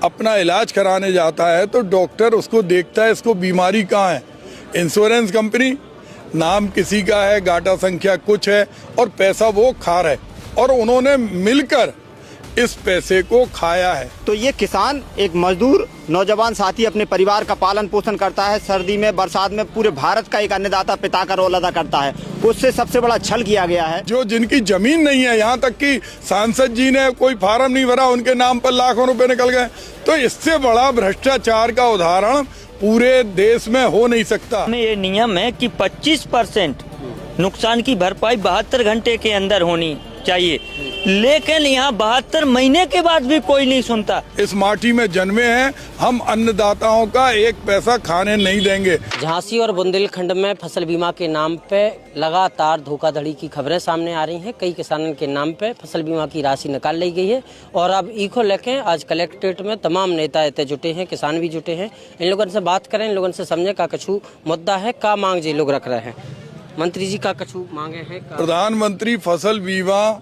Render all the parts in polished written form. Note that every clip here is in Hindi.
अपना इलाज कराने जाता है तो डॉक्टर उसको देखता है इसको बीमारी कहाँ है। इंश्योरेंस कंपनी नाम किसी का है, गाटा संख्या कुछ है और पैसा वो खा रहे और उन्होंने मिलकर इस पैसे को खाया है। तो ये किसान एक मजदूर नौजवान साथी अपने परिवार का पालन पोषण करता है, सर्दी में बरसात में पूरे भारत का एक अन्नदाता पिता का रोल अदा करता है, उससे सबसे बड़ा छल किया गया है। जो जिनकी जमीन नहीं है, यहाँ तक कि सांसद जी ने कोई फार्म नहीं भरा, उनके नाम पर लाखों रुपए निकल गए। तो इससे बड़ा भ्रष्टाचार का उदाहरण पूरे देश में हो नहीं सकता। ये नियम है कि 25% नुकसान की भरपाई 72 घंटे के अंदर होनी चाहिए, लेकिन यहाँ 72 महीने के बाद भी कोई नहीं सुनता। इस माटी में जन्मे हैं, हम अन्नदाताओं का एक पैसा खाने नहीं देंगे। झांसी और बुंदेलखंड में फसल बीमा के नाम पे लगातार धोखाधड़ी की खबरें सामने आ रही हैं। कई किसानों के नाम पे फसल बीमा की राशि निकाल ली गई है और अब इको लेके आज कलेक्ट्रेट में तमाम नेता इतने जुटे हैं, किसान भी जुटे हैं। इन लोगों से बात करें, इन लोगों से समझे का कछु मुद्दा है, का मांग जी लोग रख रहे हैं। मंत्री जी का कछु मांगे हैं। प्रधानमंत्री फसल बीमा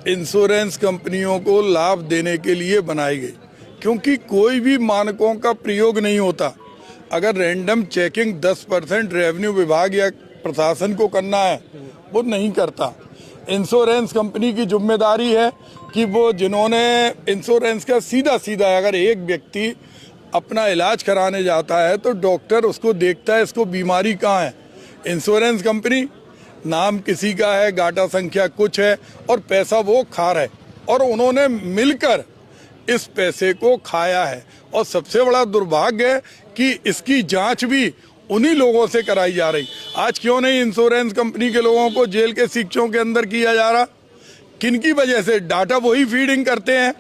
इंश्योरेंस कंपनियों को लाभ देने के लिए बनाई गई, क्योंकि कोई भी मानकों का प्रयोग नहीं होता। अगर रैंडम चेकिंग 10% रेवेन्यू विभाग या प्रशासन को करना है, वो नहीं करता। इंश्योरेंस कंपनी की जिम्मेदारी है कि वो जिन्होंने इंश्योरेंस का सीधा अगर एक व्यक्ति अपना इलाज कराने जाता है तो डॉक्टर उसको देखता है इसको बीमारी कहाँ है। इंश्योरेंस कंपनी नाम किसी का है, गाटा संख्या कुछ है और पैसा वो खा रहे और उन्होंने मिलकर इस पैसे को खाया है। और सबसे बड़ा दुर्भाग्य है कि इसकी जांच भी उन्हीं लोगों से कराई जा रही। आज क्यों नहीं इंश्योरेंस कंपनी के लोगों को जेल के शिक्षों के अंदर किया जा रहा? किनकी वजह से? डाटा वही फीडिंग करते हैं,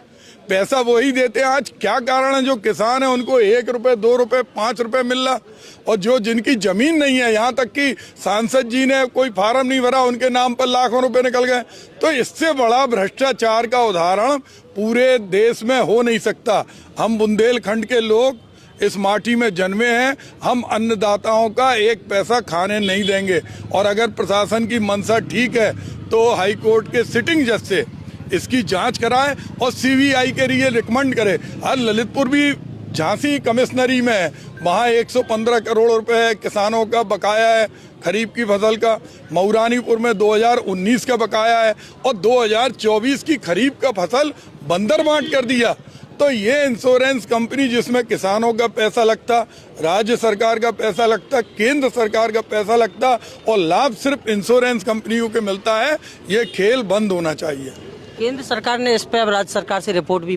पैसा वही देते हैं। आज क्या कारण है? जो किसान है उनको 1 रुपए, 2 रुपए, 5 रुपए मिल रहा, और जो जिनकी जमीन नहीं है, यहाँ तक कि सांसद जी ने कोई फार्म नहीं भरा, उनके नाम पर लाखों रुपए निकल गए। तो इससे बड़ा भ्रष्टाचार का उदाहरण पूरे देश में हो नहीं सकता। हम बुंदेलखंड के लोग इस माटी में जन्मे हैं, हम अन्नदाताओं का एक पैसा खाने नहीं देंगे। और अगर प्रशासन की मंशा ठीक है तो हाईकोर्ट के सिटिंग जज से इसकी जांच कराए और सीबीआई के लिए रिकमेंड करे। आज ललितपुर भी झांसी कमिश्नरी में है, वहाँ 115 करोड़ रुपए किसानों का बकाया है खरीफ की फसल का। मऊरानीपुर में 2019 का बकाया है और 2024 की खरीफ का फसल बंदर बांट कर दिया। तो ये इंश्योरेंस कंपनी जिसमें किसानों का पैसा लगता, राज्य सरकार का पैसा लगता, केंद्र सरकार का पैसा लगता और लाभ सिर्फ इंश्योरेंस कंपनियों को मिलता है, ये खेल बंद होना चाहिए। केंद्र सरकार ने इस पर अब राज्य सरकार से रिपोर्ट भी